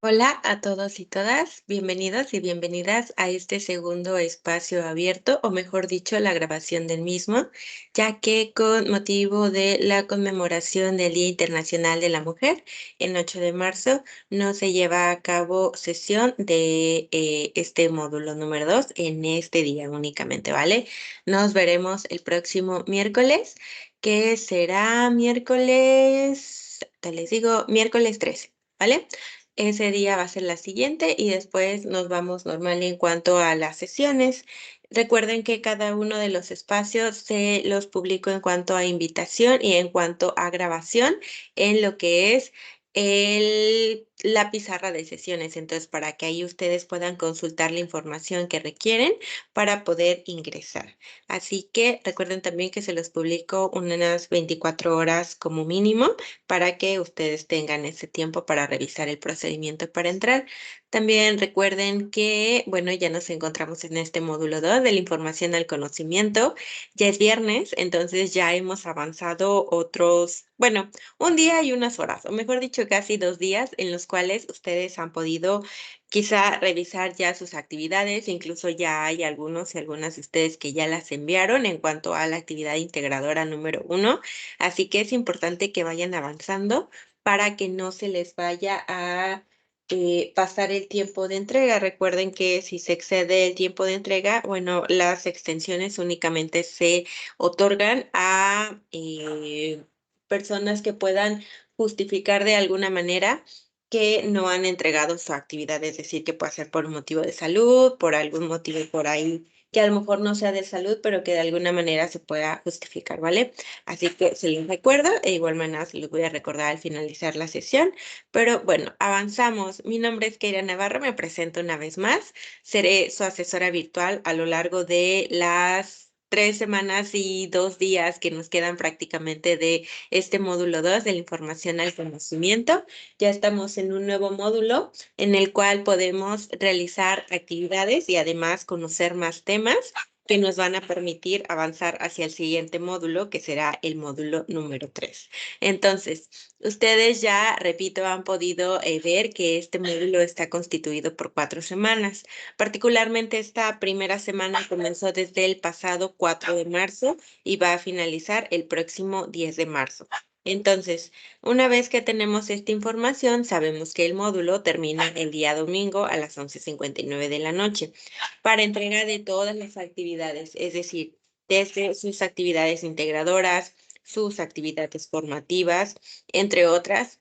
Hola a todos y todas, bienvenidos y bienvenidas a este segundo espacio abierto, o mejor dicho, la grabación del mismo, ya que con motivo de la conmemoración del Día Internacional de la Mujer, el 8 de marzo, no se lleva a cabo sesión de este módulo número 2 en este día únicamente, ¿vale? Nos veremos el próximo miércoles, que será miércoles, te les digo, miércoles 13, ¿vale? Ese día va a ser la siguiente y después nos vamos normal en cuanto a las sesiones. Recuerden que cada uno de los espacios se los publico en cuanto a invitación y en cuanto a grabación en lo que es la pizarra de sesiones. Entonces, para que ahí ustedes puedan consultar la información que requieren para poder ingresar. Así que recuerden también que se los publico unas 24 horas como mínimo para que ustedes tengan ese tiempo para revisar el procedimiento para entrar. También recuerden que, bueno, ya nos encontramos en este módulo 2 de la información al conocimiento. Ya es viernes, entonces ya hemos avanzado otros, bueno, un día y unas horas, o mejor dicho, casi 2 días en los cuales ustedes han podido quizá revisar ya sus actividades, incluso ya hay algunos y algunas de ustedes que ya las enviaron en cuanto a la actividad integradora número 1. Así que es importante que vayan avanzando para que no se les vaya a pasar el tiempo de entrega. Recuerden que si se excede el tiempo de entrega, bueno, las extensiones únicamente se otorgan a personas que puedan justificar de alguna manera que no han entregado su actividad, es decir, que puede ser por un motivo de salud, por algún motivo por ahí que a lo mejor no sea de salud, pero que de alguna manera se pueda justificar, ¿vale? Así que se los recuerdo, e igual manera se los voy a recordar al finalizar la sesión. Pero bueno, avanzamos. Mi nombre es Keira Navarro, me presento una vez más. Seré su asesora virtual a lo largo de las 3 semanas y 2 días que nos quedan prácticamente de este módulo 2 de la información al conocimiento. Ya estamos en un nuevo módulo en el cual podemos realizar actividades y además conocer más temas que nos van a permitir avanzar hacia el siguiente módulo, que será el módulo número 3. Entonces, ustedes ya, repito, han podido ver que este módulo está constituido por 4 semanas. Particularmente esta primera semana comenzó desde el pasado 4 de marzo y va a finalizar el próximo 10 de marzo. Entonces, una vez que tenemos esta información, sabemos que el módulo termina el día domingo a las 11:59 de la noche para entrega de todas las actividades, es decir, desde sus actividades integradoras, sus actividades formativas, entre otras,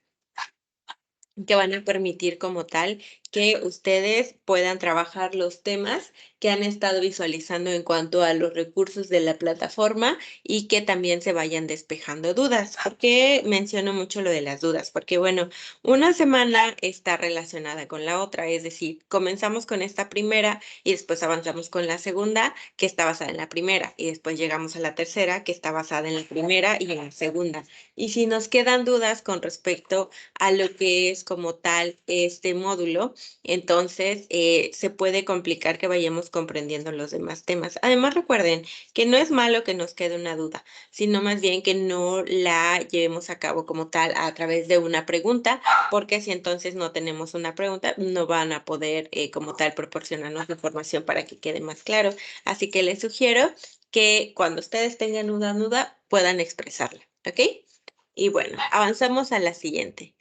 que van a permitir como tal que ustedes puedan trabajar los temas que han estado visualizando en cuanto a los recursos de la plataforma y que también se vayan despejando dudas. ¿Por qué menciono mucho lo de las dudas? Porque bueno, una semana está relacionada con la otra, es decir, comenzamos con esta primera y después avanzamos con la segunda, que está basada en la primera, y después llegamos a la tercera, que está basada en la primera y en la segunda. Y si nos quedan dudas con respecto a lo que es como tal este módulo, entonces se puede complicar que vayamos comprendiendo los demás temas. Además, recuerden que no es malo que nos quede una duda, sino más bien que no la llevemos a cabo como tal a través de una pregunta, porque si entonces no tenemos una pregunta, no van a poder como tal proporcionarnos información para que quede más claro. Así que les sugiero que cuando ustedes tengan una duda, puedan expresarla, ¿ok? Y bueno, avanzamos a la siguiente.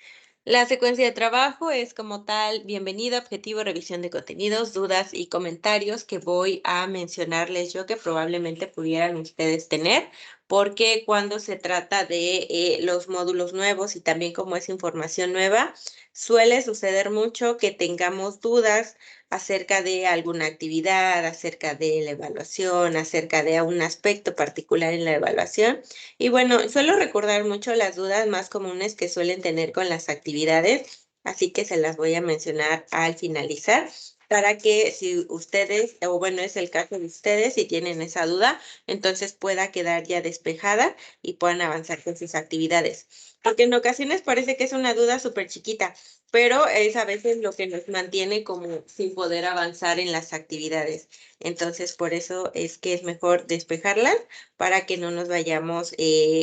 La secuencia de trabajo es como tal, bienvenida, objetivo, revisión de contenidos, dudas y comentarios que voy a mencionarles yo que probablemente pudieran ustedes tener, porque cuando se trata de los módulos nuevos y también como es información nueva, suele suceder mucho que tengamos dudas acerca de alguna actividad, acerca de la evaluación, acerca de un aspecto particular en la evaluación. Y bueno, suelo recordar mucho las dudas más comunes que suelen tener con las actividades, así que se las voy a mencionar al finalizar para que si ustedes, o bueno, es el caso de ustedes, si tienen esa duda, entonces pueda quedar ya despejada y puedan avanzar con sus actividades. porque en ocasiones parece que es una duda súper chiquita, pero es a veces lo que nos mantiene como sin poder avanzar en las actividades. Entonces, por eso es que es mejor despejarlas para que no nos vayamos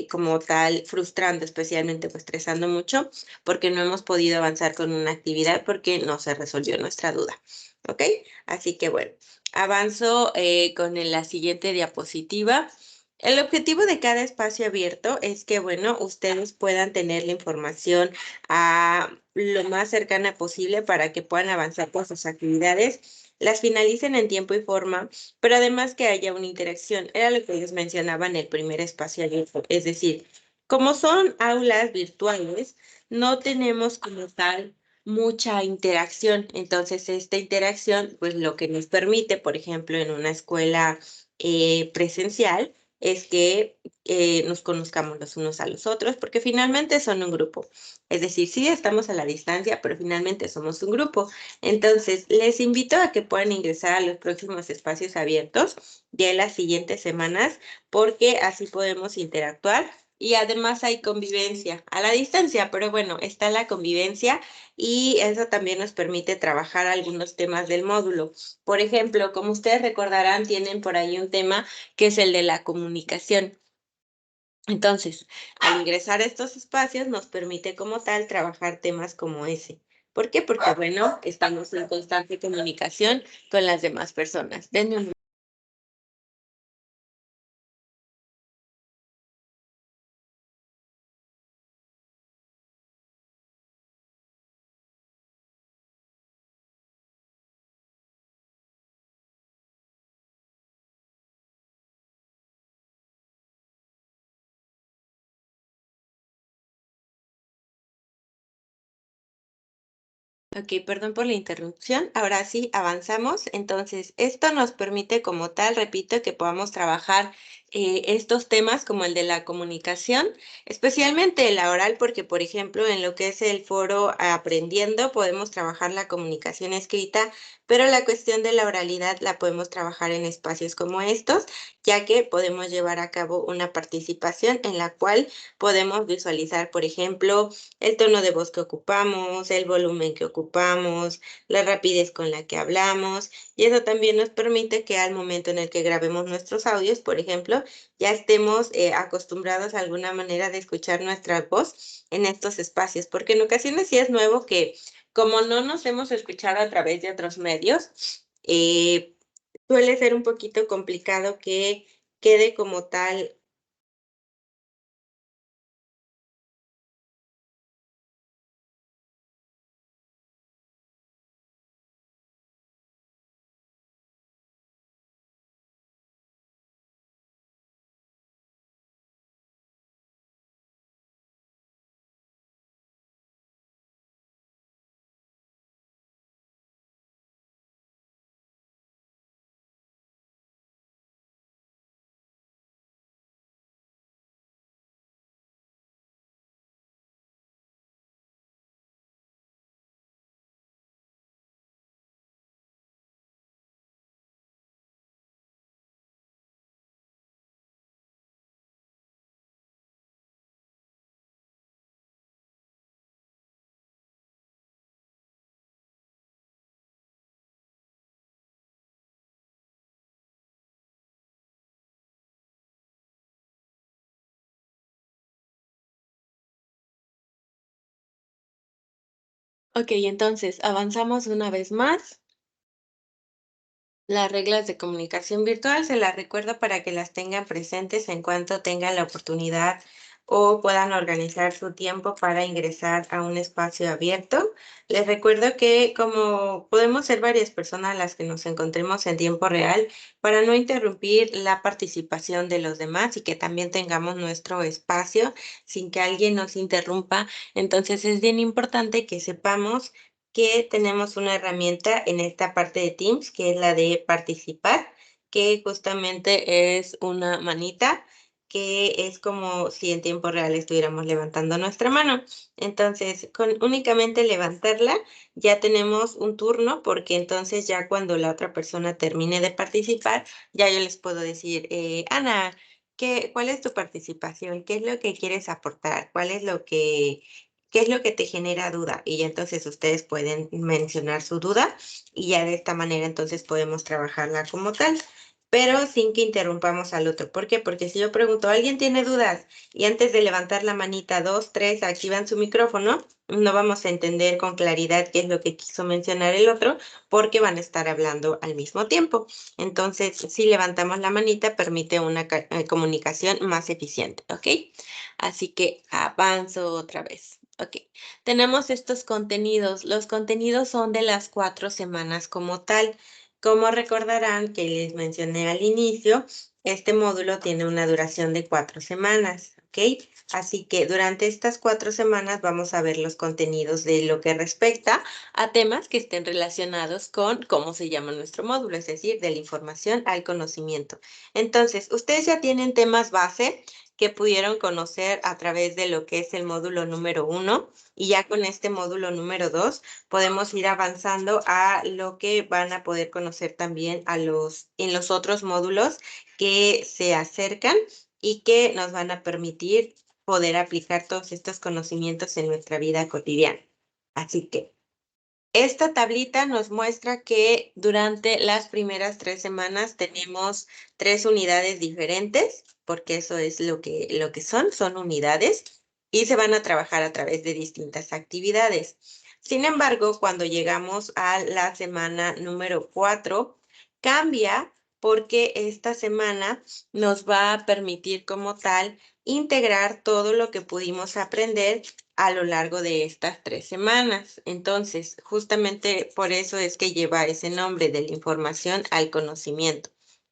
como tal frustrando, especialmente o estresando mucho, porque no hemos podido avanzar con una actividad porque no se resolvió nuestra duda. ¿Ok? Así que bueno, avanzo con la siguiente diapositiva. El objetivo de cada espacio abierto es que, bueno, ustedes puedan tener la información lo más cercana posible para que puedan avanzar con sus actividades, las finalicen en tiempo y forma, pero además que haya una interacción. Era lo que ellos mencionaban en el primer espacio abierto. Es decir, como son aulas virtuales, no tenemos como tal mucha interacción. Entonces, esta interacción, pues lo que nos permite, por ejemplo, en una escuela presencial, es que nos conozcamos los unos a los otros, porque finalmente son un grupo. Es decir, sí estamos a la distancia, pero finalmente somos un grupo. Entonces, les invito a que puedan ingresar a los próximos espacios abiertos ya en las siguientes semanas, porque así podemos interactuar. Y además hay convivencia a la distancia, pero bueno, está la convivencia y eso también nos permite trabajar algunos temas del módulo. Por ejemplo, como ustedes recordarán, tienen por ahí un tema que es el de la comunicación. Entonces, al ingresar a estos espacios nos permite como tal trabajar temas como ese. ¿Por qué? Porque, bueno, estamos en constante comunicación con las demás personas. Denme un Ok, perdón por la interrupción. Ahora sí, avanzamos. Entonces, esto nos permite como tal, repito, que podamos trabajar estos temas como el de la comunicación, especialmente la oral, porque, por ejemplo, en lo que es el foro Aprendiendo, podemos trabajar la comunicación escrita, pero la cuestión de la oralidad la podemos trabajar en espacios como estos, ya que podemos llevar a cabo una participación en la cual podemos visualizar, por ejemplo, el tono de voz que ocupamos, el volumen que ocupamos, la rapidez con la que hablamos, y eso también nos permite que al momento en el que grabemos nuestros audios, por ejemplo, ya estemos acostumbrados a alguna manera de escuchar nuestra voz en estos espacios, porque en ocasiones sí es nuevo que como no nos hemos escuchado a través de otros medios, suele ser un poquito complicado que quede como tal. Ok, entonces avanzamos una vez más. Las reglas de comunicación virtual se las recuerdo para que las tengan presentes en cuanto tengan la oportunidad o puedan organizar su tiempo para ingresar a un espacio abierto. Les recuerdo que como podemos ser varias personas las que nos encontremos en tiempo real, para no interrumpir la participación de los demás y que también tengamos nuestro espacio sin que alguien nos interrumpa, entonces es bien importante que sepamos que tenemos una herramienta en esta parte de Teams, que es la de participar, que justamente es una manita, que es como si en tiempo real estuviéramos levantando nuestra mano. Entonces, con únicamente levantarla, ya tenemos un turno, porque entonces ya cuando la otra persona termine de participar, ya yo les puedo decir, Ana. ¿Cuál es tu participación? ¿Qué es lo que quieres aportar? ¿Qué es lo que te genera duda? Y ya entonces ustedes pueden mencionar su duda y ya de esta manera entonces podemos trabajarla como tal, pero sin que interrumpamos al otro. ¿Por qué? Porque si yo pregunto, ¿alguien tiene dudas? Y antes de levantar la manita, dos, tres, activan su micrófono, no vamos a entender con claridad qué es lo que quiso mencionar el otro, porque van a estar hablando al mismo tiempo. Entonces, si levantamos la manita, permite una comunicación más eficiente, ¿ok? Así que avanzo otra vez. Ok, tenemos estos contenidos. Los contenidos son de las 4 semanas como tal. Como recordarán que les mencioné al inicio, este módulo tiene una duración de 4 semanas, ¿ok? Así que durante estas 4 semanas vamos a ver los contenidos de lo que respecta a temas que estén relacionados con cómo se llama nuestro módulo, es decir, de la información al conocimiento. Entonces, ustedes ya tienen temas base que pudieron conocer a través de lo que es el módulo número 1 y ya con este módulo número 2 podemos ir avanzando a lo que van a poder conocer también en los otros módulos que se acercan y que nos van a permitir poder aplicar todos estos conocimientos en nuestra vida cotidiana. Así que esta tablita nos muestra que durante las primeras 3 semanas tenemos 3 unidades diferentes, porque eso es lo que son unidades, y se van a trabajar a través de distintas actividades. Sin embargo, cuando llegamos a la semana número 4, cambia porque esta semana nos va a permitir como tal integrar todo lo que pudimos aprender a lo largo de estas 3 semanas. Entonces, justamente por eso es que lleva ese nombre de la información al conocimiento,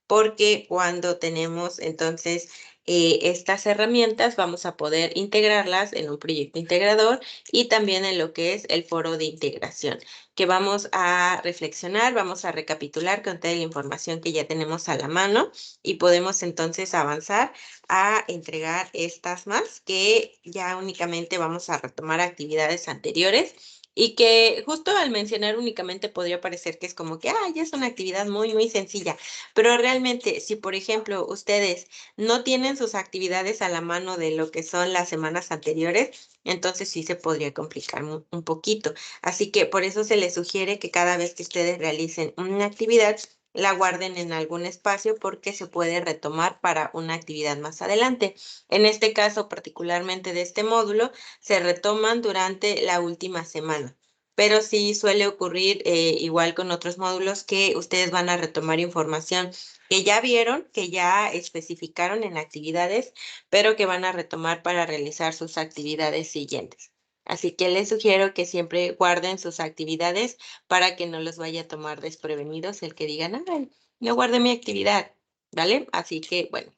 porque cuando tenemos entonces estas herramientas vamos a poder integrarlas en un proyecto integrador y también en lo que es el foro de integración, que vamos a reflexionar, vamos a recapitular con toda la información que ya tenemos a la mano y podemos entonces avanzar a entregar estas más, que ya únicamente vamos a retomar actividades anteriores y que justo al mencionar únicamente podría parecer que es como que, ya es una actividad muy, muy sencilla, pero realmente si, por ejemplo, ustedes no tienen sus actividades a la mano de lo que son las semanas anteriores, entonces sí se podría complicar un poquito. Así que por eso se les sugiere que cada vez que ustedes realicen una actividad, la guarden en algún espacio porque se puede retomar para una actividad más adelante. En este caso, particularmente de este módulo, se retoman durante la última semana. Pero sí suele ocurrir igual con otros módulos que ustedes van a retomar información que ya vieron, que ya especificaron en actividades, pero que van a retomar para realizar sus actividades siguientes. Así que les sugiero que siempre guarden sus actividades para que no los vaya a tomar desprevenidos el que digan, ay, no guardé mi actividad, ¿vale? Así que, bueno,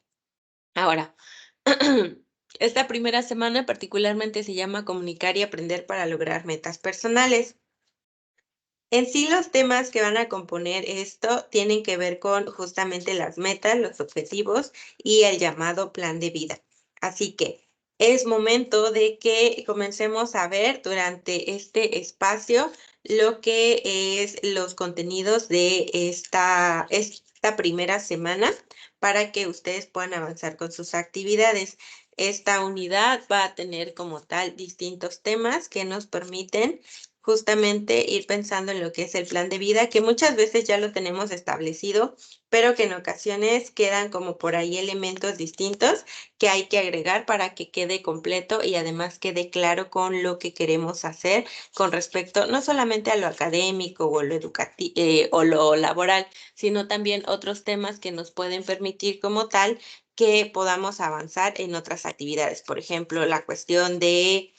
ahora, esta primera semana particularmente se llama Comunicar y aprender para lograr metas personales. En sí, los temas que van a componer esto tienen que ver con justamente las metas, los objetivos y el llamado plan de vida. Así que es momento de que comencemos a ver durante este espacio lo que es los contenidos de esta primera semana para que ustedes puedan avanzar con sus actividades. Esta unidad va a tener como tal distintos temas que nos permiten justamente ir pensando en lo que es el plan de vida, que muchas veces ya lo tenemos establecido, pero que en ocasiones quedan como por ahí elementos distintos que hay que agregar para que quede completo y además quede claro con lo que queremos hacer con respecto no solamente a lo académico o lo educativo o lo laboral, sino también otros temas que nos pueden permitir como tal que podamos avanzar en otras actividades. Por ejemplo, la cuestión de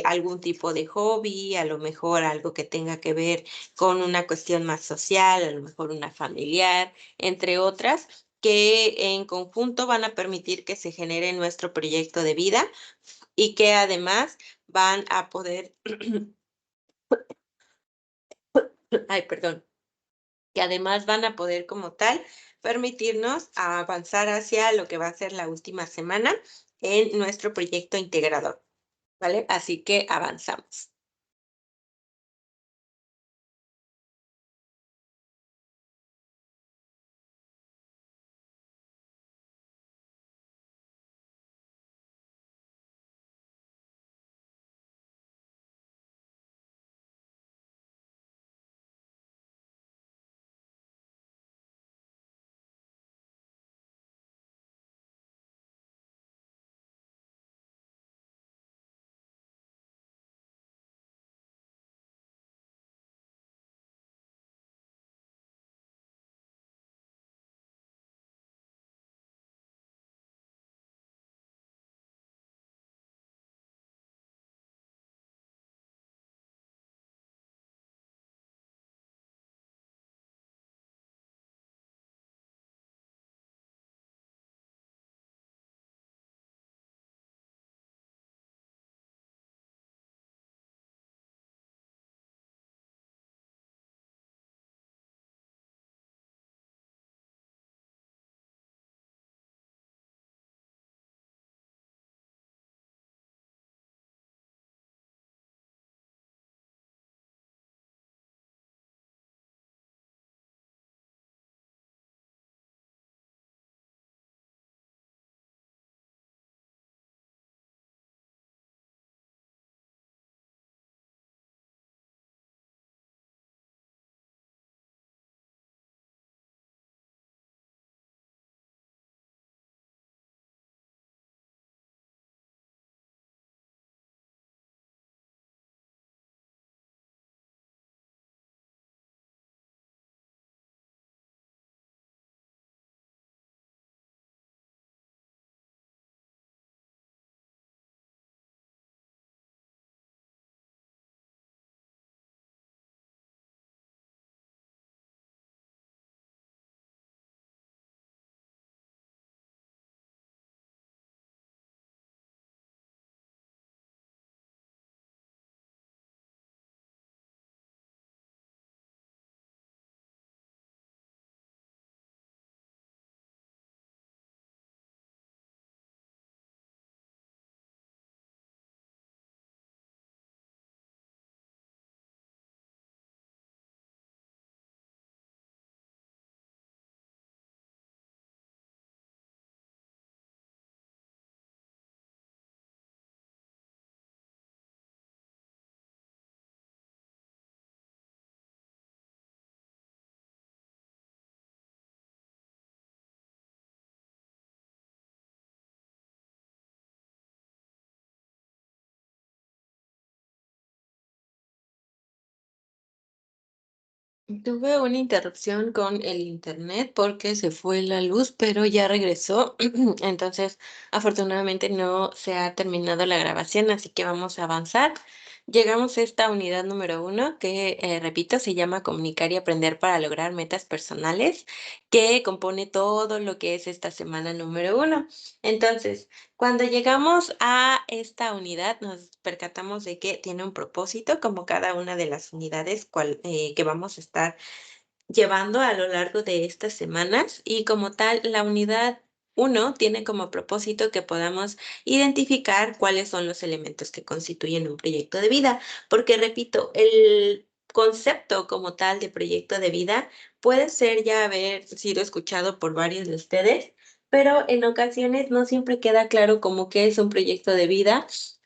algún tipo de hobby, a lo mejor algo que tenga que ver con una cuestión más social, a lo mejor una familiar, entre otras, que en conjunto van a permitir que se genere nuestro proyecto de vida y que además van a poder, ay, perdón, que además van a poder como tal permitirnos avanzar hacia lo que va a ser la última semana en nuestro proyecto integrador, ¿vale? Así que avanzamos. Tuve una interrupción con el internet porque se fue la luz, pero ya regresó. Entonces, afortunadamente no se ha terminado la grabación, así que vamos a avanzar. Llegamos a esta unidad número uno que, repito, se llama Comunicar y Aprender para lograr metas personales, que compone todo lo que es esta semana número uno. Entonces, cuando llegamos a esta unidad, nos percatamos de que tiene un propósito, como cada una de las unidades que vamos a estar llevando a lo largo de estas semanas. Y como tal, la unidad uno tiene como propósito que podamos identificar cuáles son los elementos que constituyen un proyecto de vida, porque repito, el concepto como tal de proyecto de vida puede ser ya haber sido escuchado por varios de ustedes, pero en ocasiones no siempre queda claro cómo qué es un proyecto de vida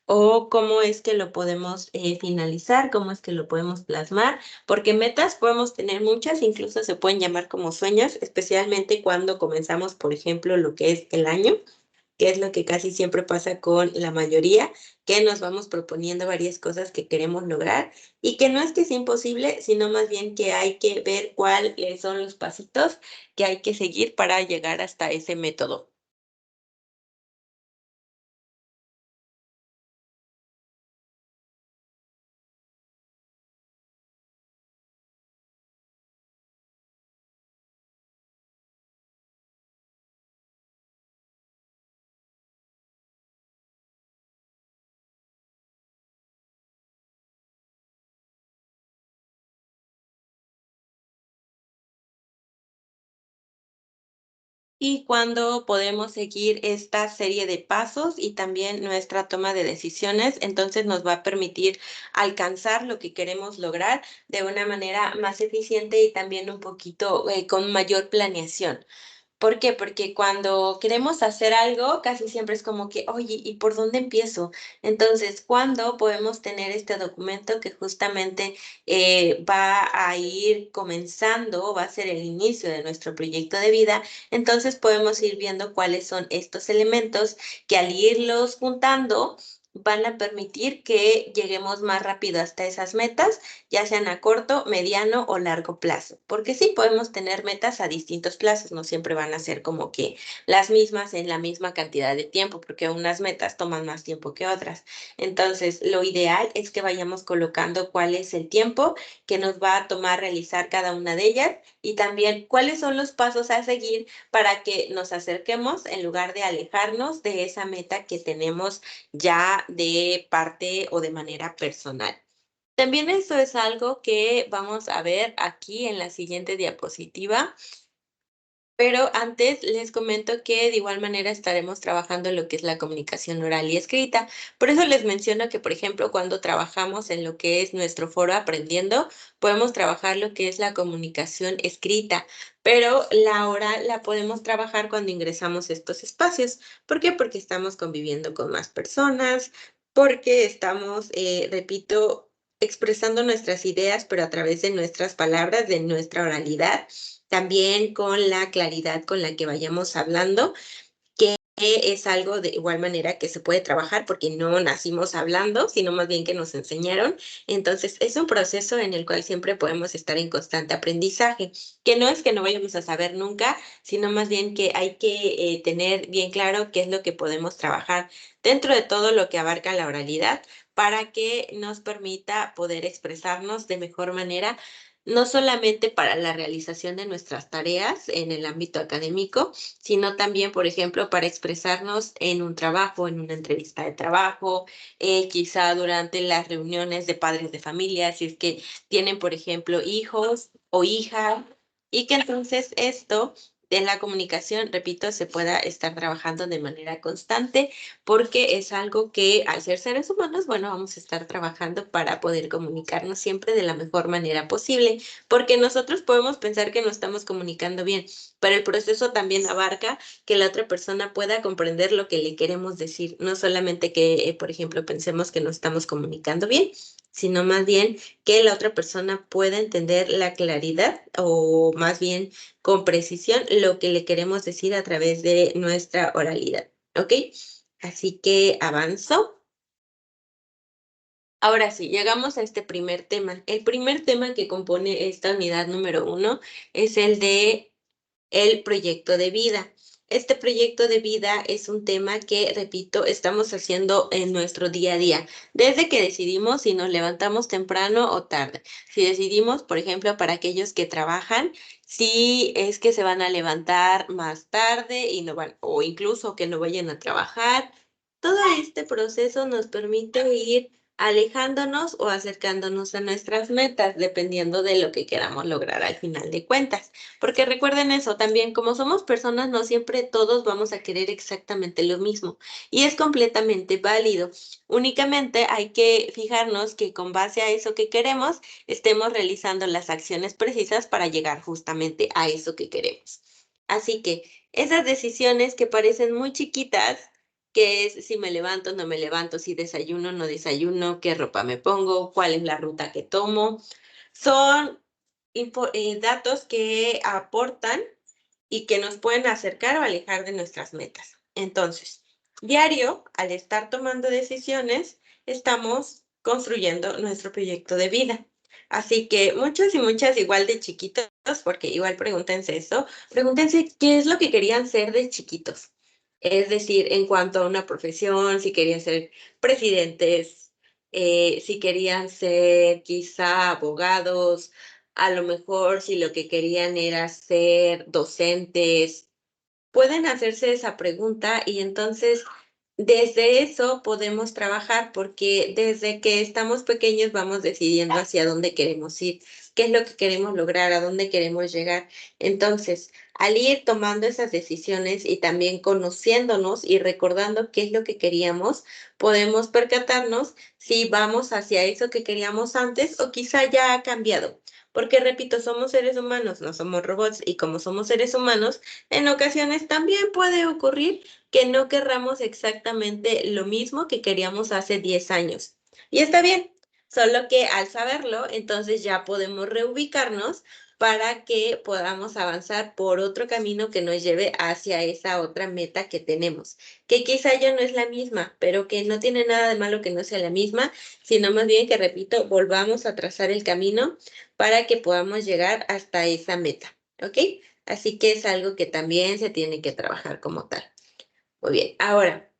o cómo es que lo podemos finalizar, cómo es que lo podemos plasmar, porque metas podemos tener muchas, incluso se pueden llamar como sueños, especialmente cuando comenzamos, por ejemplo, lo que es el año, que es lo que casi siempre pasa con la mayoría, que nos vamos proponiendo varias cosas que queremos lograr y que no es que sea imposible, sino más bien que hay que ver cuáles son los pasitos que hay que seguir para llegar hasta ese método. Y cuando podemos seguir esta serie de pasos y también nuestra toma de decisiones, entonces nos va a permitir alcanzar lo que queremos lograr de una manera más eficiente y también un poquito con mayor planeación. ¿Por qué? Porque cuando queremos hacer algo, casi siempre es como que, oye, ¿y por dónde empiezo? Entonces, ¿cuándo podemos tener este documento que justamente va a ir comenzando, va a ser el inicio de nuestro proyecto de vida? Entonces podemos ir viendo cuáles son estos elementos que al irlos juntando van a permitir que lleguemos más rápido hasta esas metas, ya sean a corto, mediano o largo plazo. Porque sí podemos tener metas a distintos plazos, no siempre van a ser como que las mismas en la misma cantidad de tiempo, porque unas metas toman más tiempo que otras. Entonces, lo ideal es que vayamos colocando cuál es el tiempo que nos va a tomar realizar cada una de ellas y también cuáles son los pasos a seguir para que nos acerquemos en lugar de alejarnos de esa meta que tenemos ya de parte o de manera personal. También eso es algo que vamos a ver aquí en la siguiente diapositiva, pero antes les comento que de igual manera estaremos trabajando en lo que es la comunicación oral y escrita. Por eso les menciono que, por ejemplo, cuando trabajamos en lo que es nuestro foro aprendiendo, podemos trabajar lo que es la comunicación escrita, pero la oral la podemos trabajar cuando ingresamos a estos espacios. ¿Por qué? Porque estamos conviviendo con más personas, porque estamos, repito, expresando nuestras ideas, pero a través de nuestras palabras, de nuestra oralidad, también con la claridad con la que vayamos hablando, que es algo de igual manera que se puede trabajar porque no nacimos hablando, sino más bien que nos enseñaron. Entonces, es un proceso en el cual siempre podemos estar en constante aprendizaje, que no es que no vayamos a saber nunca, sino más bien que hay que tener bien claro qué es lo que podemos trabajar dentro de todo lo que abarca la oralidad para que nos permita poder expresarnos de mejor manera, no solamente para la realización de nuestras tareas en el ámbito académico, sino también, por ejemplo, para expresarnos en un trabajo, en una entrevista de trabajo, quizá durante las reuniones de padres de familia, si es que tienen, por ejemplo, hijos o hijas, y que entonces esto de la comunicación, repito, se pueda estar trabajando de manera constante, porque es algo que al ser seres humanos, bueno, vamos a estar trabajando para poder comunicarnos siempre de la mejor manera posible, porque nosotros podemos pensar que nos estamos comunicando bien, pero el proceso también abarca que la otra persona pueda comprender lo que le queremos decir, no solamente que, por ejemplo, pensemos que nos estamos comunicando bien, sino más bien que la otra persona pueda entender la claridad o más bien con precisión lo que le queremos decir a través de nuestra oralidad, ¿ok? Así que avanzo. Ahora sí, llegamos a este primer tema. El primer tema que compone esta unidad número 1 es el de el proyecto de vida. Este proyecto de vida es un tema que, repito, estamos haciendo en nuestro día a día, desde que decidimos si nos levantamos temprano o tarde. Si decidimos, por ejemplo, para aquellos que trabajan, si es que se van a levantar más tarde y no van, o incluso que no vayan a trabajar. Todo este proceso nos permite ir alejándonos o acercándonos a nuestras metas, dependiendo de lo que queramos lograr al final de cuentas. Porque recuerden eso también, como somos personas, no siempre todos vamos a querer exactamente lo mismo y es completamente válido. Únicamente hay que fijarnos que con base a eso que queremos, estemos realizando las acciones precisas para llegar justamente a eso que queremos. Así que esas decisiones que parecen muy chiquitas, que es si me levanto, no me levanto, si desayuno, no desayuno, qué ropa me pongo, cuál es la ruta que tomo, son datos que aportan y que nos pueden acercar o alejar de nuestras metas. Entonces, diario, al estar tomando decisiones, estamos construyendo nuestro proyecto de vida. Así que muchos y muchas igual de chiquitos, porque igual pregúntense eso, pregúntense qué es lo que querían ser de chiquitos. Es decir, en cuanto a una profesión, si querían ser presidentes, si querían ser quizá abogados, a lo mejor si lo que querían era ser docentes, pueden hacerse esa pregunta y entonces desde eso podemos trabajar porque desde que estamos pequeños vamos decidiendo hacia dónde queremos ir, qué es lo que queremos lograr, a dónde queremos llegar. Entonces, al ir tomando esas decisiones y también conociéndonos y recordando qué es lo que queríamos, podemos percatarnos si vamos hacia eso que queríamos antes o quizá ya ha cambiado. Porque repito, somos seres humanos, no somos robots y como somos seres humanos, en ocasiones también puede ocurrir que no querramos exactamente lo mismo que queríamos hace 10 años. Y está bien, solo que al saberlo, entonces ya podemos reubicarnos para que podamos avanzar por otro camino que nos lleve hacia esa otra meta que tenemos, que quizá ya no es la misma, pero que no tiene nada de malo que no sea la misma, sino más bien que, repito, volvamos a trazar el camino para que podamos llegar hasta esa meta, ¿ok? Así que es algo que también se tiene que trabajar como tal. Muy bien, ahora,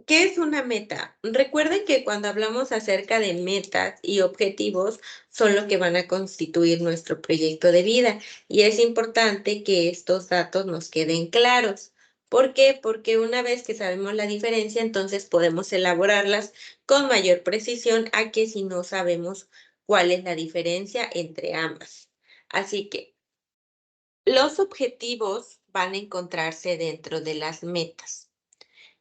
¿qué es una meta? Recuerden que cuando hablamos acerca de metas y objetivos, son lo que van a constituir nuestro proyecto de vida y es importante que estos datos nos queden claros. ¿Por qué? Porque una vez que sabemos la diferencia, entonces podemos elaborarlas con mayor precisión a que si no sabemos cuál es la diferencia entre ambas. Así que los objetivos van a encontrarse dentro de las metas.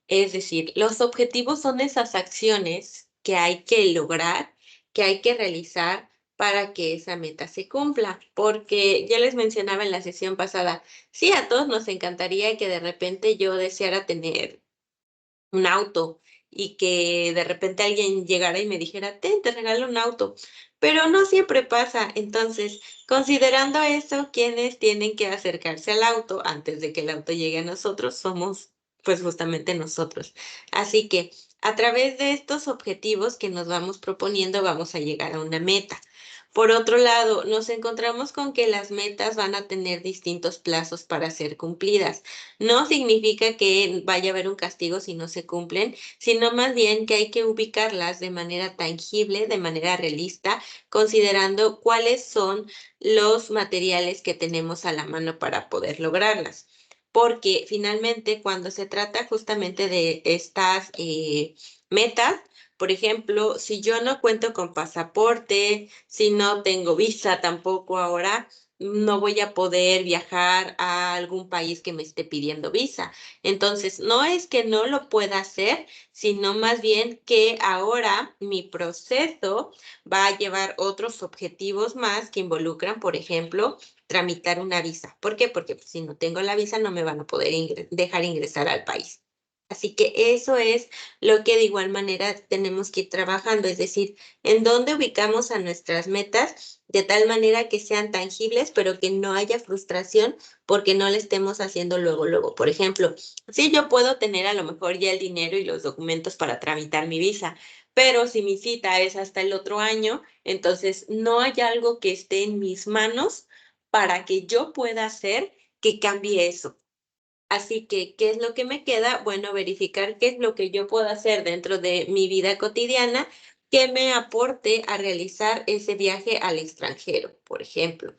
Es decir, los objetivos son esas acciones que hay que lograr, que hay que realizar para que esa meta se cumpla. Porque ya les mencionaba en la sesión pasada, sí, a todos nos encantaría que de repente yo deseara tener un auto y que de repente alguien llegara y me dijera, ten, te regalo un auto, pero no siempre pasa. Entonces, considerando eso, quienes tienen que acercarse al auto antes de que el auto llegue a nosotros somos pues justamente nosotros. Así que a través de estos objetivos que nos vamos proponiendo vamos a llegar a una meta. Por otro lado, nos encontramos con que las metas van a tener distintos plazos para ser cumplidas. No significa que vaya a haber un castigo si no se cumplen, sino más bien que hay que ubicarlas de manera tangible, de manera realista, considerando cuáles son los materiales que tenemos a la mano para poder lograrlas. Porque finalmente, cuando se trata justamente de estas metas, por ejemplo, si yo no cuento con pasaporte, si no tengo visa tampoco ahora, no voy a poder viajar a algún país que me esté pidiendo visa. Entonces, no es que no lo pueda hacer, sino más bien que ahora mi proceso va a llevar otros objetivos más que involucran, por ejemplo, tramitar una visa. ¿Por qué? Porque si no tengo la visa no me van a poder dejar ingresar al país. Así que eso es lo que de igual manera tenemos que ir trabajando, es decir, en dónde ubicamos a nuestras metas de tal manera que sean tangibles, pero que no haya frustración porque no le estemos haciendo luego, luego. Por ejemplo, sí, yo puedo tener a lo mejor ya el dinero y los documentos para tramitar mi visa, pero si mi cita es hasta el otro año, entonces no hay algo que esté en mis manos para que yo pueda hacer que cambie eso. Así que, ¿qué es lo que me queda? Bueno, verificar qué es lo que yo puedo hacer dentro de mi vida cotidiana que me aporte a realizar ese viaje al extranjero. Por ejemplo,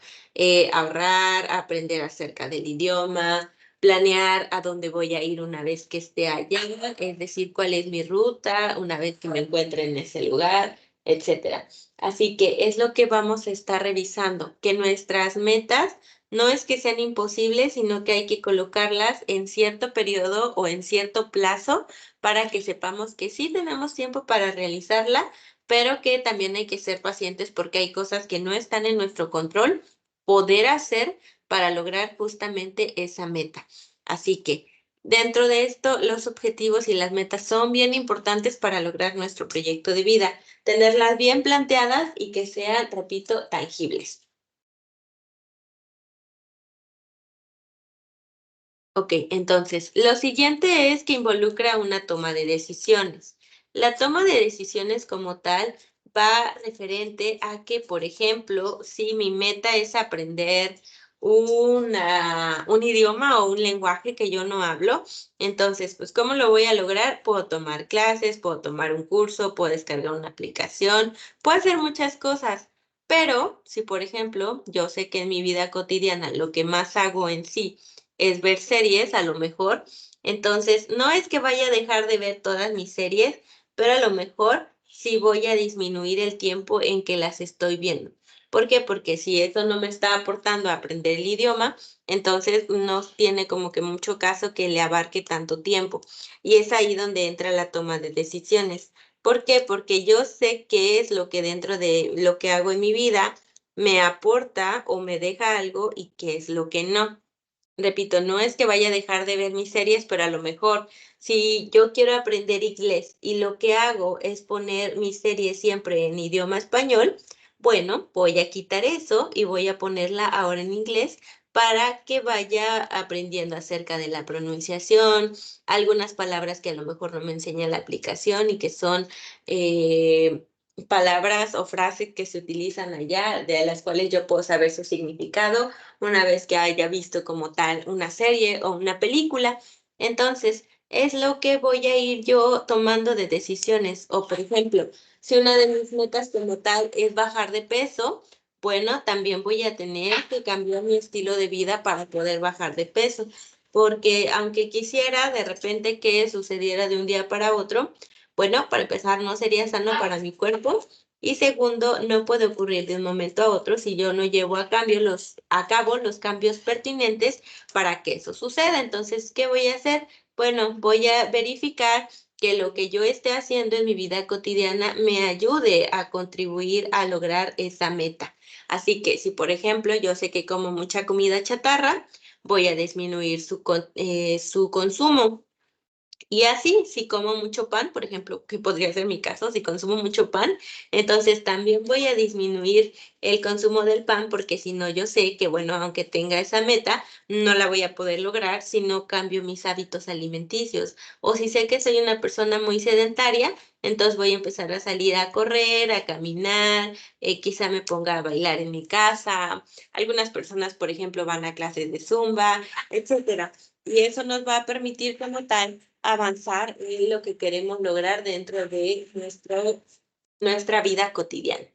ahorrar, aprender acerca del idioma, planear a dónde voy a ir una vez que esté allá, es decir, cuál es mi ruta una vez que me encuentre en ese lugar, etcétera. Así que es lo que vamos a estar revisando, que nuestras metas no es que sean imposibles, sino que hay que colocarlas en cierto periodo o en cierto plazo para que sepamos que sí tenemos tiempo para realizarla, pero que también hay que ser pacientes porque hay cosas que no están en nuestro control poder hacer para lograr justamente esa meta. Así que dentro de esto, los objetivos y las metas son bien importantes para lograr nuestro proyecto de vida, tenerlas bien planteadas y que sean, repito, tangibles. Ok, entonces, lo siguiente es que involucra una toma de decisiones. La toma de decisiones como tal va referente a que, por ejemplo, si mi meta es aprender un idioma o un lenguaje que yo no hablo, entonces, pues, ¿cómo lo voy a lograr? Puedo tomar clases, puedo tomar un curso, puedo descargar una aplicación, puedo hacer muchas cosas. Pero si, por ejemplo, yo sé que en mi vida cotidiana lo que más hago en sí es ver series, a lo mejor. Entonces, no es que vaya a dejar de ver todas mis series, pero a lo mejor sí voy a disminuir el tiempo en que las estoy viendo. ¿Por qué? Porque si eso no me está aportando a aprender el idioma, entonces no tiene como que mucho caso que le abarque tanto tiempo. Y es ahí donde entra la toma de decisiones. ¿Por qué? Porque yo sé qué es lo que dentro de lo que hago en mi vida me aporta o me deja algo y qué es lo que no. Repito, no es que vaya a dejar de ver mis series, pero a lo mejor si yo quiero aprender inglés y lo que hago es poner mis series siempre en idioma español, bueno, voy a quitar eso y voy a ponerla ahora en inglés para que vaya aprendiendo acerca de la pronunciación, algunas palabras que a lo mejor no me enseña la aplicación y que son palabras o frases que se utilizan allá, de las cuales yo puedo saber su significado una vez que haya visto como tal una serie o una película. Entonces, es lo que voy a ir yo tomando de decisiones. O, por ejemplo, si una de mis metas como tal es bajar de peso, bueno, también voy a tener que cambiar mi estilo de vida para poder bajar de peso. Porque aunque quisiera de repente que sucediera de un día para otro, bueno, para empezar, no sería sano para mi cuerpo y segundo, no puede ocurrir de un momento a otro si yo no llevo a cabo los cambios pertinentes para que eso suceda. Entonces, ¿qué voy a hacer? Bueno, voy a verificar que lo que yo esté haciendo en mi vida cotidiana me ayude a contribuir a lograr esa meta. Así que si, por ejemplo, yo sé que como mucha comida chatarra, voy a disminuir su consumo. Y así, si como mucho pan, por ejemplo, que podría ser mi caso, si consumo mucho pan, entonces también voy a disminuir el consumo del pan, porque si no, yo sé que, bueno, aunque tenga esa meta, no la voy a poder lograr si no cambio mis hábitos alimenticios. O si sé que soy una persona muy sedentaria, entonces voy a empezar a salir a correr, a caminar, quizá me ponga a bailar en mi casa. Algunas personas, por ejemplo, van a clases de Zumba, etcétera. Y eso nos va a permitir como tal avanzar en lo que queremos lograr dentro de nuestra vida cotidiana.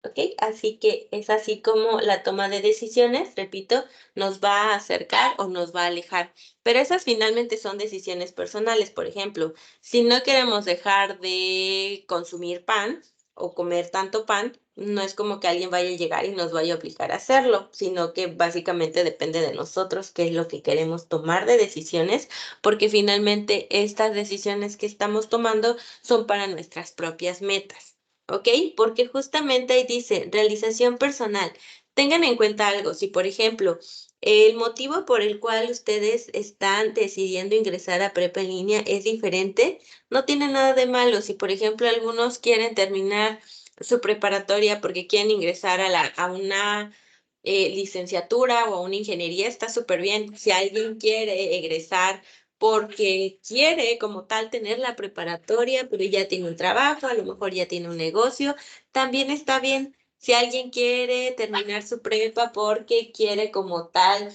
¿Ok? Así que es así como la toma de decisiones, repito, nos va a acercar o nos va a alejar. Pero esas finalmente son decisiones personales. Por ejemplo, si no queremos dejar de consumir pan o comer tanto pan, no es como que alguien vaya a llegar y nos vaya a obligar a hacerlo, sino que básicamente depende de nosotros qué es lo que queremos tomar de decisiones, porque finalmente estas decisiones que estamos tomando son para nuestras propias metas. ¿Ok? Porque justamente ahí dice realización personal. Tengan en cuenta algo, si por ejemplo el motivo por el cual ustedes están decidiendo ingresar a prepa en línea es diferente, no tiene nada de malo. Si por ejemplo algunos quieren terminar su preparatoria porque quieren ingresar a una licenciatura o a una ingeniería, está súper bien. Si alguien quiere egresar porque quiere como tal tener la preparatoria, pero ya tiene un trabajo, a lo mejor ya tiene un negocio, también está bien. Si alguien quiere terminar su prepa porque quiere como tal,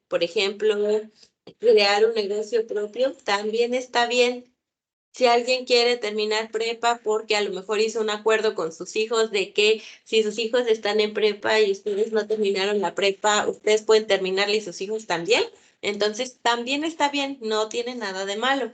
por ejemplo, crear un negocio propio, también está bien. Si alguien quiere terminar prepa porque a lo mejor hizo un acuerdo con sus hijos de que si sus hijos están en prepa y ustedes no terminaron la prepa, ustedes pueden terminarla y sus hijos también. Entonces, también está bien, no tiene nada de malo.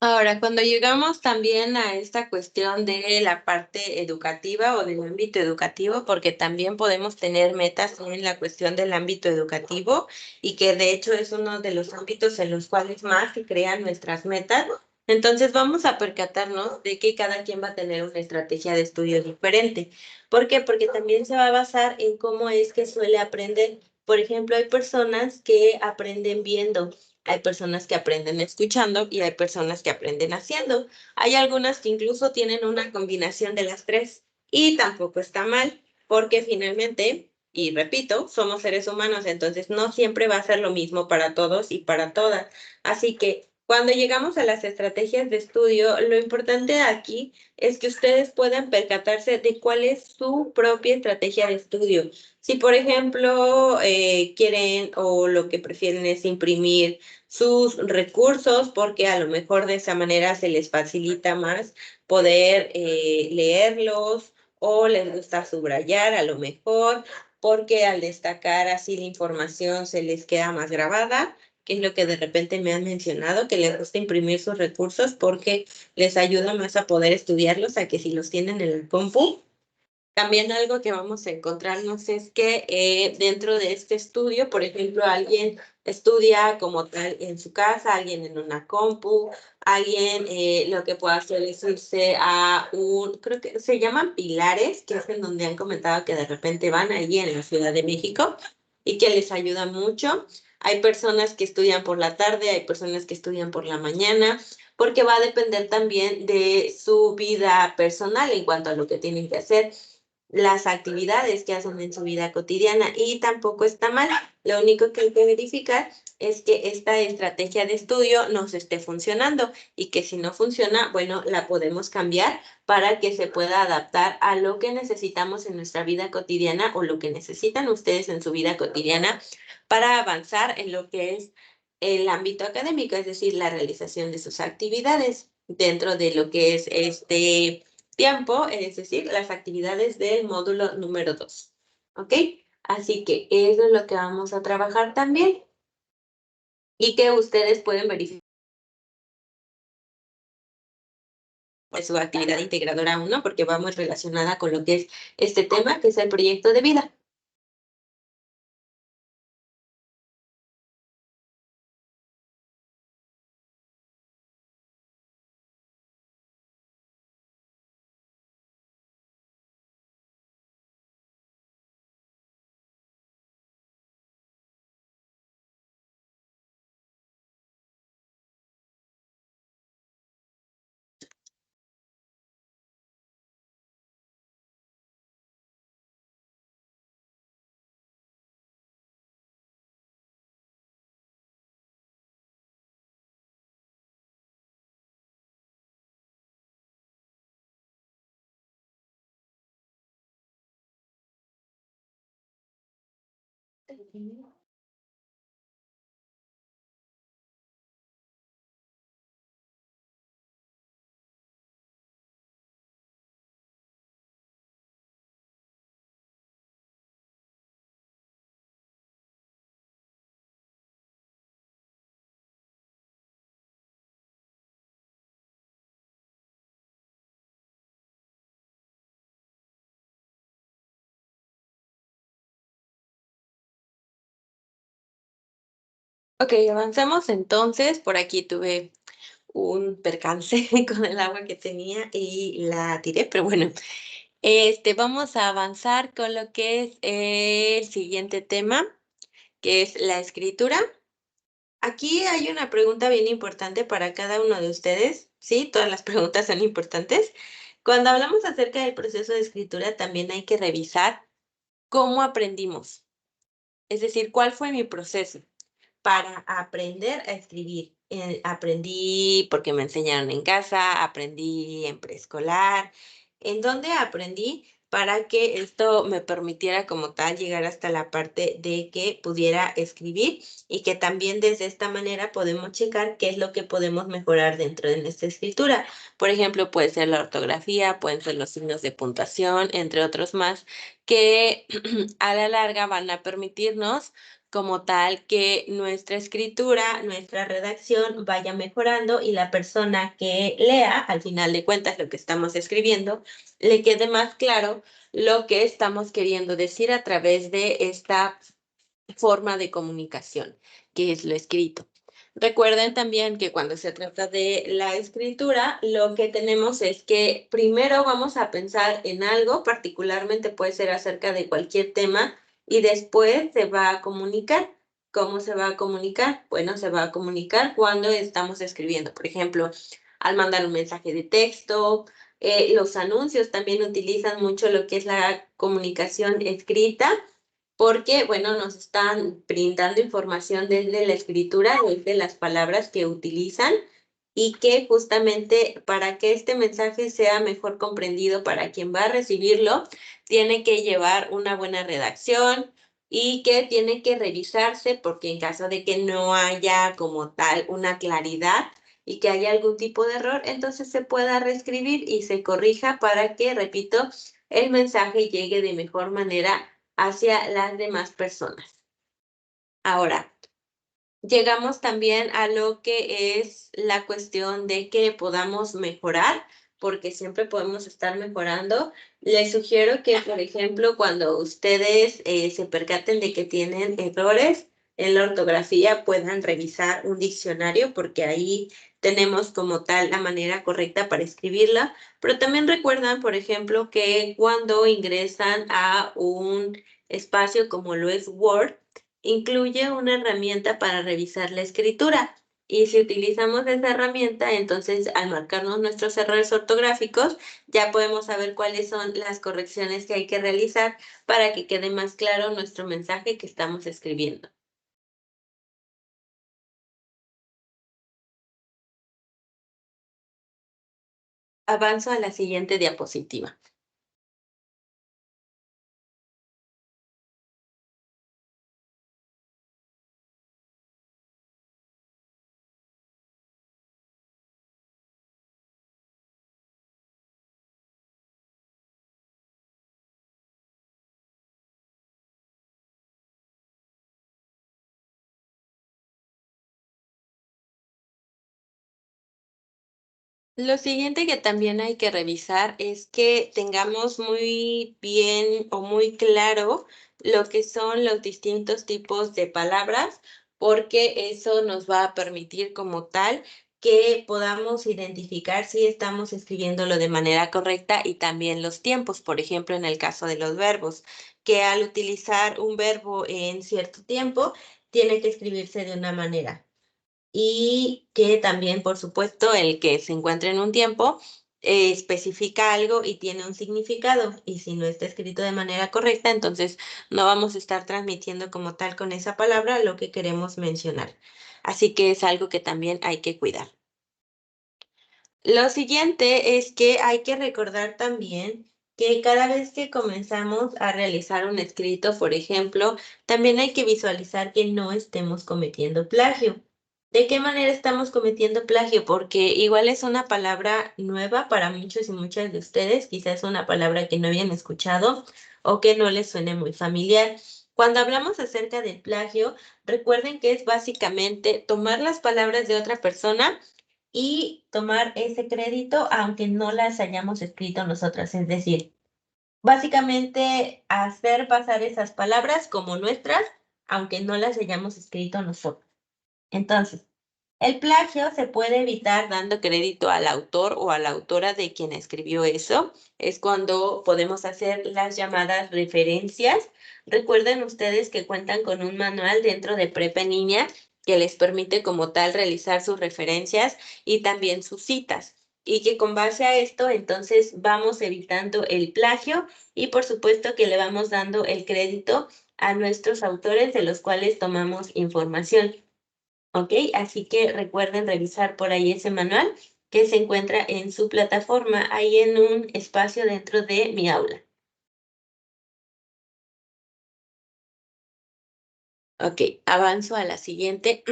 Ahora, cuando llegamos también a esta cuestión de la parte educativa o del ámbito educativo, porque también podemos tener metas en la cuestión del ámbito educativo y que de hecho es uno de los ámbitos en los cuales más se crean nuestras metas. Entonces vamos a percatarnos de que cada quien va a tener una estrategia de estudio diferente. ¿Por qué? Porque también se va a basar en cómo es que suele aprender. Por ejemplo, hay personas que aprenden viendo. Hay personas que aprenden escuchando y hay personas que aprenden haciendo. Hay algunas que incluso tienen una combinación de las tres y tampoco está mal, porque finalmente, y repito, somos seres humanos, entonces no siempre va a ser lo mismo para todos y para todas. Así que cuando llegamos a las estrategias de estudio, lo importante aquí es que ustedes puedan percatarse de cuál es su propia estrategia de estudio. Si, por ejemplo, quieren o lo que prefieren es imprimir sus recursos, porque a lo mejor de esa manera se les facilita más poder leerlos o les gusta subrayar a lo mejor, porque al destacar así la información se les queda más grabada, que es lo que de repente me han mencionado, que les gusta imprimir sus recursos porque les ayuda más a poder estudiarlos a que si los tienen en el compu. También algo que vamos a encontrarnos es que dentro de este estudio, por ejemplo, alguien estudia como tal en su casa, alguien en una compu, alguien lo que puede hacer es irse a creo que se llaman pilares, que es en donde han comentado que de repente van allí en la Ciudad de México y que les ayuda mucho. Hay personas que estudian por la tarde, hay personas que estudian por la mañana, porque va a depender también de su vida personal en cuanto a lo que tienen que hacer, las actividades que hacen en su vida cotidiana y tampoco está mal. Lo único que hay que verificar es que esta estrategia de estudio nos esté funcionando y que si no funciona, bueno, la podemos cambiar para que se pueda adaptar a lo que necesitamos en nuestra vida cotidiana o lo que necesitan ustedes en su vida cotidiana para avanzar en lo que es el ámbito académico, es decir, la realización de sus actividades dentro de lo que es este tiempo, es decir, las actividades del módulo número 2. ¿Ok? Así que eso es lo que vamos a trabajar también y que ustedes pueden verificar de su actividad integradora uno, porque va muy relacionada con lo que es este tema, que es el proyecto de vida. Ok, avanzamos entonces. Por aquí tuve un percance con el agua que tenía y la tiré, pero bueno, vamos a avanzar con lo que es el siguiente tema, que es la escritura. Aquí hay una pregunta bien importante para cada uno de ustedes, ¿sí? Todas las preguntas son importantes. Cuando hablamos acerca del proceso de escritura, también hay que revisar cómo aprendimos, es decir, cuál fue mi proceso para aprender a escribir. Aprendí porque me enseñaron en casa, aprendí en preescolar, en donde aprendí para que esto me permitiera como tal llegar hasta la parte de que pudiera escribir y que también desde esta manera podemos checar qué es lo que podemos mejorar dentro de nuestra escritura. Por ejemplo, puede ser la ortografía, pueden ser los signos de puntuación, entre otros más, que a la larga van a permitirnos como tal que nuestra escritura, nuestra redacción vaya mejorando y la persona que lea, al final de cuentas, lo que estamos escribiendo, le quede más claro lo que estamos queriendo decir a través de esta forma de comunicación, que es lo escrito. Recuerden también que cuando se trata de la escritura, lo que tenemos es que primero vamos a pensar en algo, particularmente puede ser acerca de cualquier tema, y después se va a comunicar. ¿Cómo se va a comunicar? Bueno, se va a comunicar cuando estamos escribiendo. Por ejemplo, al mandar un mensaje de texto, los anuncios también utilizan mucho lo que es la comunicación escrita porque, bueno, nos están brindando información desde la escritura, desde las palabras que utilizan y que justamente para que este mensaje sea mejor comprendido para quien va a recibirlo, tiene que llevar una buena redacción y que tiene que revisarse porque en caso de que no haya como tal una claridad y que haya algún tipo de error, entonces se pueda reescribir y se corrija para que, repito, el mensaje llegue de mejor manera hacia las demás personas. Ahora, llegamos también a lo que es la cuestión de que podamos mejorar, porque siempre podemos estar mejorando. Les sugiero que, por ejemplo, cuando ustedes se percaten de que tienen errores en la ortografía, puedan revisar un diccionario, porque ahí tenemos como tal la manera correcta para escribirla. Pero también recuerdan, por ejemplo, que cuando ingresan a un espacio como lo es Word, incluye una herramienta para revisar la escritura. Y si utilizamos esa herramienta, entonces al marcarnos nuestros errores ortográficos, ya podemos saber cuáles son las correcciones que hay que realizar para que quede más claro nuestro mensaje que estamos escribiendo. Avanzo a la siguiente diapositiva. Lo siguiente que también hay que revisar es que tengamos muy bien o muy claro lo que son los distintos tipos de palabras, porque eso nos va a permitir como tal que podamos identificar si estamos escribiéndolo de manera correcta y también los tiempos, por ejemplo, en el caso de los verbos, que al utilizar un verbo en cierto tiempo, tiene que escribirse de una manera y que también, por supuesto, el que se encuentre en un tiempo especifica algo y tiene un significado. Y si no está escrito de manera correcta, entonces no vamos a estar transmitiendo como tal con esa palabra lo que queremos mencionar. Así que es algo que también hay que cuidar. Lo siguiente es que hay que recordar también que cada vez que comenzamos a realizar un escrito, por ejemplo, también hay que visualizar que no estemos cometiendo plagio. ¿De qué manera estamos cometiendo plagio? Porque igual es una palabra nueva para muchos y muchas de ustedes, quizás una palabra que no habían escuchado o que no les suene muy familiar. Cuando hablamos acerca del plagio, recuerden que es básicamente tomar las palabras de otra persona y tomar ese crédito aunque no las hayamos escrito nosotras. Es decir, básicamente hacer pasar esas palabras como nuestras, aunque no las hayamos escrito nosotros. Entonces, el plagio se puede evitar dando crédito al autor o a la autora de quien escribió eso. Es cuando podemos hacer las llamadas referencias. Recuerden ustedes que cuentan con un manual dentro de Prepa en Línea que les permite como tal realizar sus referencias y también sus citas. Y que con base a esto, entonces vamos evitando el plagio y por supuesto que le vamos dando el crédito a nuestros autores de los cuales tomamos información. ¿Ok? Así que recuerden revisar por ahí ese manual que se encuentra en su plataforma, ahí en un espacio dentro de mi aula. Ok, avanzo a la siguiente.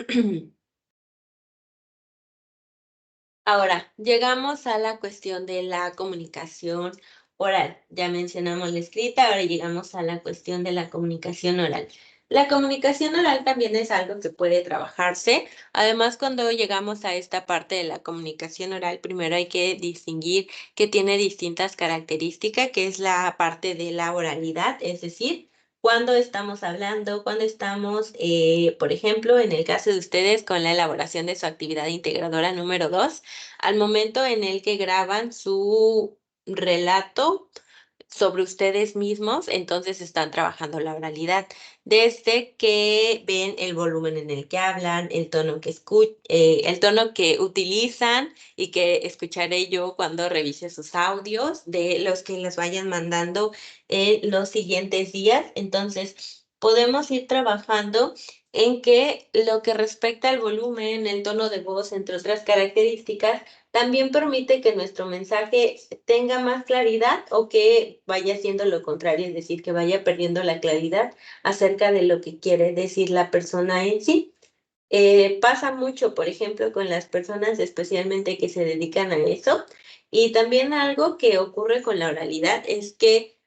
Ahora, llegamos a la cuestión de la comunicación oral. Ya mencionamos la escrita, ahora llegamos a la cuestión de la comunicación oral. La comunicación oral también es algo que puede trabajarse. Además, cuando llegamos a esta parte de la comunicación oral, primero hay que distinguir que tiene distintas características, que es la parte de la oralidad, es decir, cuando estamos hablando, cuando estamos, por ejemplo, en el caso de ustedes, con la elaboración de su actividad integradora número 2, al momento en el que graban su relato sobre ustedes mismos, entonces están trabajando la oralidad. Desde que ven el volumen en el que hablan, el tono que utilizan y que escucharé yo cuando revise sus audios de los que les vayan mandando en los siguientes días. Entonces, podemos ir trabajando en que lo que respecta al volumen, el tono de voz, entre otras características, también permite que nuestro mensaje tenga más claridad o que vaya siendo lo contrario, es decir, que vaya perdiendo la claridad acerca de lo que quiere decir la persona en sí. Pasa mucho, por ejemplo, con las personas especialmente que se dedican a eso. Y también algo que ocurre con la oralidad es que,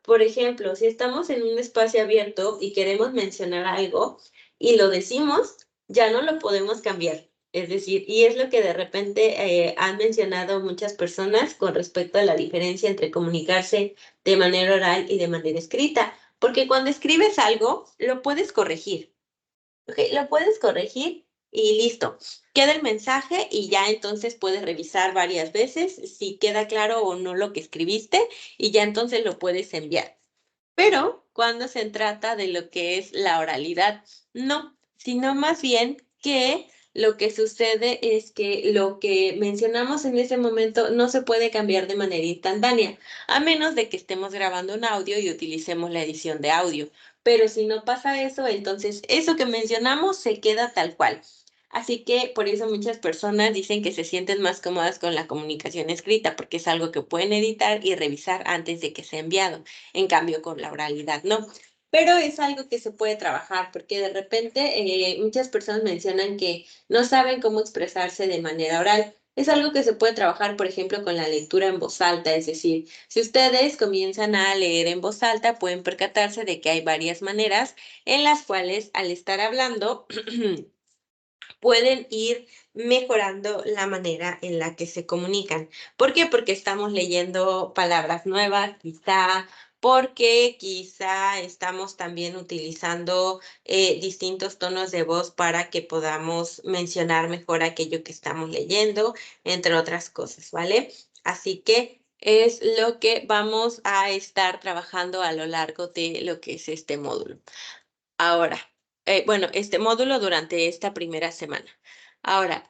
por ejemplo, si estamos en un espacio abierto y queremos mencionar algo y lo decimos, ya no lo podemos cambiar. Es decir, y es lo que de repente han mencionado muchas personas con respecto a la diferencia entre comunicarse de manera oral y de manera escrita. Porque cuando escribes algo, lo puedes corregir. ¿Ok? Lo puedes corregir y listo. Queda el mensaje y ya entonces puedes revisar varias veces si queda claro o no lo que escribiste y ya entonces lo puedes enviar. Pero cuando se trata de lo que es la oralidad, no, sino más bien que lo que sucede es que lo que mencionamos en ese momento no se puede cambiar de manera instantánea, a menos de que estemos grabando un audio y utilicemos la edición de audio. Pero si no pasa eso, entonces eso que mencionamos se queda tal cual. Así que por eso muchas personas dicen que se sienten más cómodas con la comunicación escrita, porque es algo que pueden editar y revisar antes de que sea enviado. En cambio, con la oralidad no. Pero es algo que se puede trabajar, porque de repente muchas personas mencionan que no saben cómo expresarse de manera oral. Es algo que se puede trabajar, por ejemplo, con la lectura en voz alta, es decir, si ustedes comienzan a leer en voz alta, pueden percatarse de que hay varias maneras en las cuales al estar hablando pueden ir mejorando la manera en la que se comunican. ¿Por qué? Porque estamos leyendo palabras nuevas, quizá, porque quizá estamos también utilizando distintos tonos de voz para que podamos mencionar mejor aquello que estamos leyendo, entre otras cosas, ¿vale? Así que es lo que vamos a estar trabajando a lo largo de lo que es este módulo. Ahora, bueno, este módulo durante esta primera semana. Ahora,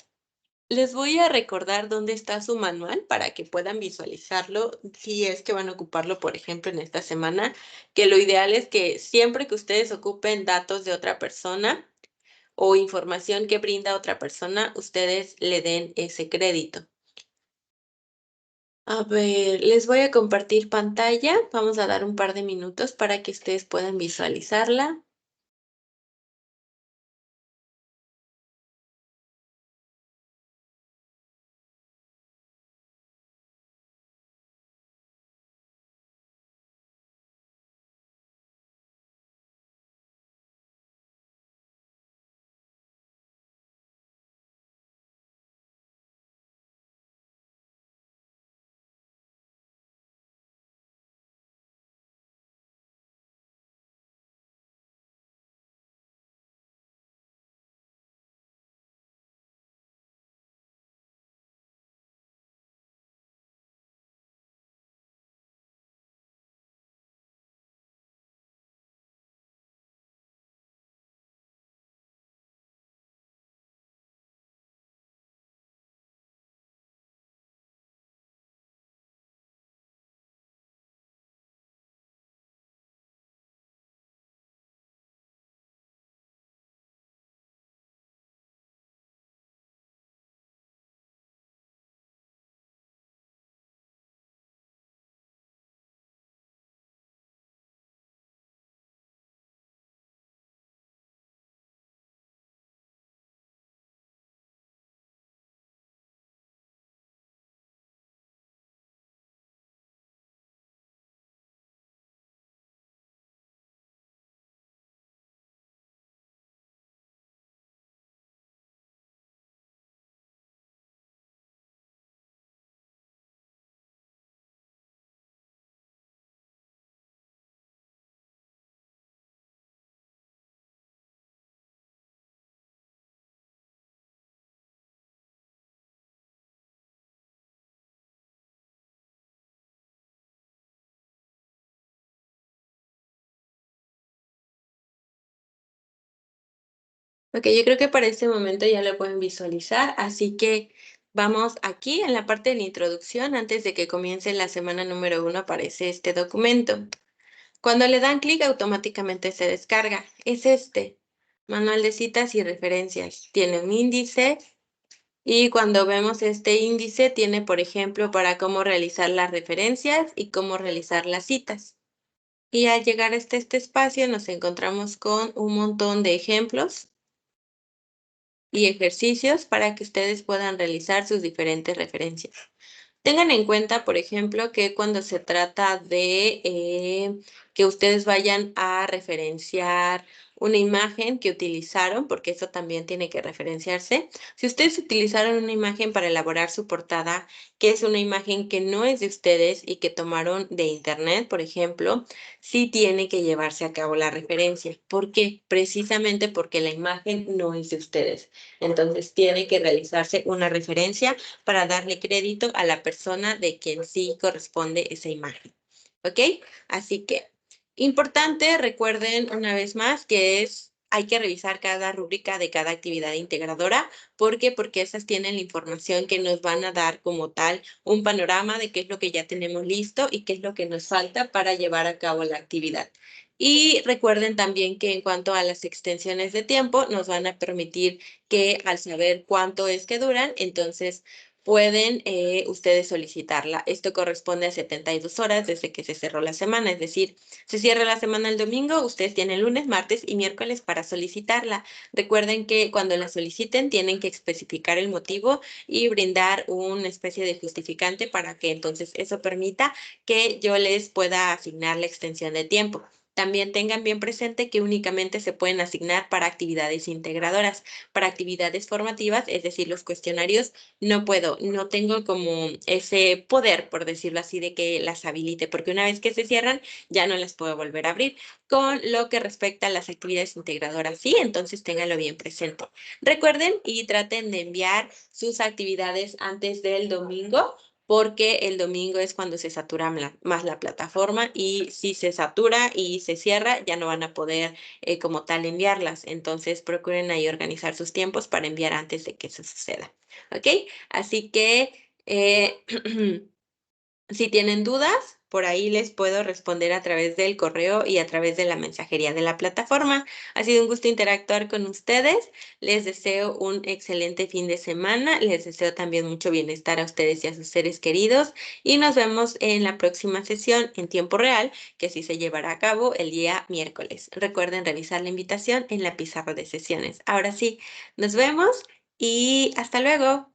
les voy a recordar dónde está su manual para que puedan visualizarlo si es que van a ocuparlo, por ejemplo, en esta semana, que lo ideal es que siempre que ustedes ocupen datos de otra persona o información que brinda otra persona, ustedes le den ese crédito. A ver, les voy a compartir pantalla. Vamos a dar un par de minutos para que ustedes puedan visualizarla. Ok, yo creo que para este momento ya lo pueden visualizar, así que vamos aquí en la parte de la introducción, antes de que comience la semana número 1 aparece este documento. Cuando le dan clic automáticamente se descarga. Es este, manual de citas y referencias. Tiene un índice y cuando vemos este índice tiene, por ejemplo, para cómo realizar las referencias y cómo realizar las citas. Y al llegar a este espacio nos encontramos con un montón de ejemplos y ejercicios para que ustedes puedan realizar sus diferentes referencias. Tengan en cuenta, por ejemplo, que cuando se trata de que ustedes vayan a referenciar una imagen que utilizaron, porque eso también tiene que referenciarse. Si ustedes utilizaron una imagen para elaborar su portada, que es una imagen que no es de ustedes y que tomaron de internet, por ejemplo, sí tiene que llevarse a cabo la referencia. ¿Por qué? Precisamente porque la imagen no es de ustedes. Entonces tiene que realizarse una referencia para darle crédito a la persona de quien sí corresponde esa imagen. ¿Ok? Así que, importante, recuerden una vez más que hay que revisar cada rúbrica de cada actividad integradora. ¿Por qué? Porque esas tienen la información que nos van a dar como tal un panorama de qué es lo que ya tenemos listo y qué es lo que nos falta para llevar a cabo la actividad. Y recuerden también que en cuanto a las extensiones de tiempo, nos van a permitir que al saber cuánto es que duran, entonces pueden ustedes solicitarla. Esto corresponde a 72 horas desde que se cerró la semana, es decir, se cierra la semana el domingo, ustedes tienen lunes, martes y miércoles para solicitarla. Recuerden que cuando la soliciten tienen que especificar el motivo y brindar una especie de justificante para que entonces eso permita que yo les pueda asignar la extensión de tiempo. También tengan bien presente que únicamente se pueden asignar para actividades integradoras, para actividades formativas, es decir, los cuestionarios no puedo, no tengo como ese poder, por decirlo así, de que las habilite, porque una vez que se cierran, ya no las puedo volver a abrir. Con lo que respecta a las actividades integradoras, sí, entonces ténganlo bien presente. Recuerden y traten de enviar sus actividades antes del domingo, porque el domingo es cuando se satura más la plataforma y si se satura y se cierra, ya no van a poder como tal enviarlas. Entonces, procuren ahí organizar sus tiempos para enviar antes de que eso suceda. ¿Ok? Así que, si tienen dudas, por ahí les puedo responder a través del correo y a través de la mensajería de la plataforma. Ha sido un gusto interactuar con ustedes. Les deseo un excelente fin de semana. Les deseo también mucho bienestar a ustedes y a sus seres queridos. Y nos vemos en la próxima sesión en tiempo real, que sí se llevará a cabo el día miércoles. Recuerden revisar la invitación en la pizarra de sesiones. Ahora sí, nos vemos y hasta luego.